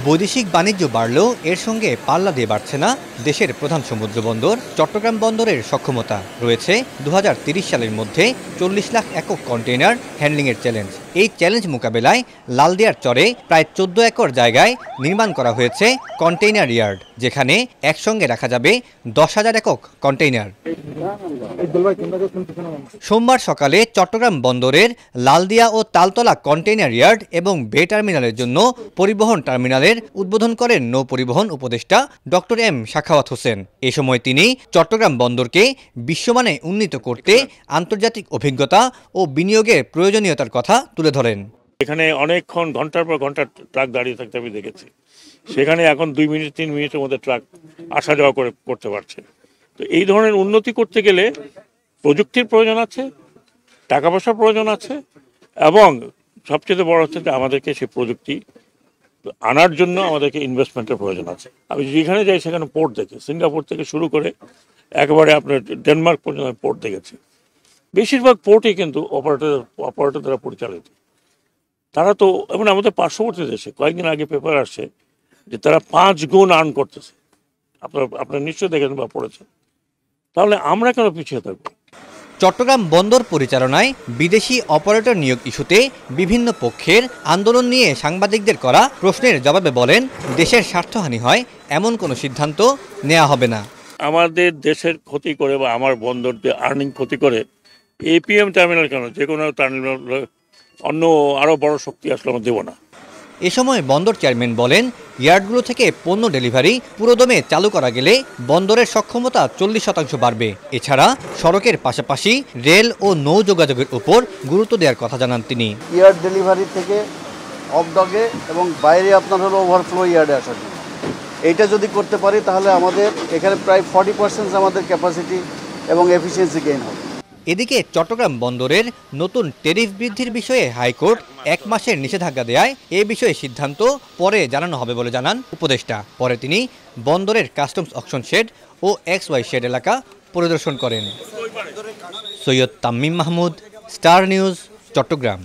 বৈদেশিক বাণিজ্য বাড়লেও এর সঙ্গে পাল্লা দিয়ে বাড়ছে না দেশের প্রধান সমুদ্র বন্দর চট্টগ্রাম বন্দরের সক্ষমতা রয়েছে ২০৩০ সালের মধ্যে ৪০ লাখ একক কন্টেইনার হ্যান্ডলিংয়ের চ্যালেঞ্জ। এই চ্যালেঞ্জ মোকাবেলায় লালদিয়ার চরে প্রায় ১৪ একর জায়গায় নির্মাণ করা হয়েছে কন্টেইনার ইয়ার্ড, যেখানে একসঙ্গে রাখা যাবে ১০,০০০ একক কন্টেইনার। সোমবার সকালে চট্টগ্রাম বন্দরের লালদিয়া ও তালতলা কন্টেইনার ইয়ার্ড এবং বে টার্মিনালের জন্য পরিবহন টার্মিনালের উদ্বোধন করেন নৌ পরিবহন উপদেষ্টা ডক্টর এম সাখাওয়াত হোসেন। এ সময় তিনি চট্টগ্রাম বন্দরকে বিশ্বমানে উন্নীত করতে আন্তর্জাতিক অভিজ্ঞতা ও বিনিয়োগের প্রয়োজনীয়তার কথা তুলে ধরেন। এখানে অনেকক্ষণ ঘন্টার পর ঘন্টা ট্রাক দাঁড়িয়ে থাকতে আমি দেখেছি, সেখানে এখন 2 মিনিট 3 মিনিটের মধ্যে ট্রাক আসা যাওয়া করতে পারছে। তো এই ধরনের উন্নতি করতে গেলে প্রযুক্তির প্রয়োজন আছে, টাকা পয়সার প্রয়োজন আছে, এবং সবচেয়ে বড় হচ্ছে যে আমাদেরকে সেই প্রযুক্তি আনার জন্য আমাদেরকে ইনভেস্টমেন্টের প্রয়োজন আছে। আমি যেখানে যাই সেখানে পোর্ট দেখি, সিঙ্গাপুর থেকে শুরু করে একেবারে আপনার ডেনমার্ক পর্যন্ত পোর্ট দেখেছি। বেশিরভাগ পোর্টই কিন্তু অপারেটর দ্বারা পরিচালিত। তারা তো এবং আমাদের পার্শ্ববর্তী দেশে কয়েকদিন আগে পেপার আসছে যে তারা 5 গুণ আর্ন করতেছে। আপনারা নিশ্চয়ই দেখেন বা পড়েছেন। তাহলে আমরা কেন পিছিয়ে থাকবো? চট্টগ্রাম বন্দর পরিচালনায় বিদেশি অপারেটর নিয়োগ ইস্যুতে বিভিন্ন পক্ষের আন্দোলন নিয়ে সাংবাদিকদের করা প্রশ্নের জবাবে বলেন, দেশের স্বার্থহানি হয় এমন কোনো সিদ্ধান্ত নেওয়া হবে না। আমাদের দেশের ক্ষতি করে বা আমার বন্দর যে আর্নিং ক্ষতি করে এপিএম টার্মিনাল কেন, যে কোনো টার্মিনাল অন্য আরও বড় শক্তি আসলে আমরা দেবো না। এ সময় বন্দর চেয়ারম্যান বলেন, ইয়ার্ডগুলো থেকে পণ্য ডেলিভারি পুরোদমে চালু করা গেলে বন্দরের সক্ষমতা 40% বাড়বে। এছাড়া সড়কের পাশাপাশি রেল ও নৌ যোগাযোগের উপর গুরুত্ব দেওয়ার কথা জানান তিনি। ইয়ার্ড ডেলিভারি থেকে অফডকে এবং বাইরে আপনার হলো ওভারফ্লো ইয়ার্ডে আসার জন্য এইটা যদি করতে পারি তাহলে আমাদের এখানে প্রায় 40% আমাদের ক্যাপাসিটি এবং এফিসিয়েন্সি গেইন হবে। এদিকে চট্টগ্রাম বন্দরের নতুন ট্যারিফ বৃদ্ধির বিষয়ে হাইকোর্ট 1 মাসের নিষেধাজ্ঞা দেয় এ বিষয়ে সিদ্ধান্ত পরে জানানো হবে বলে জানান উপদেষ্টা। পরে তিনি বন্দরের কাস্টমস অকশন শেড ও XY শেড এলাকা পরিদর্শন করেন। Syed Tammim Mahmud, Star News, Chittagong.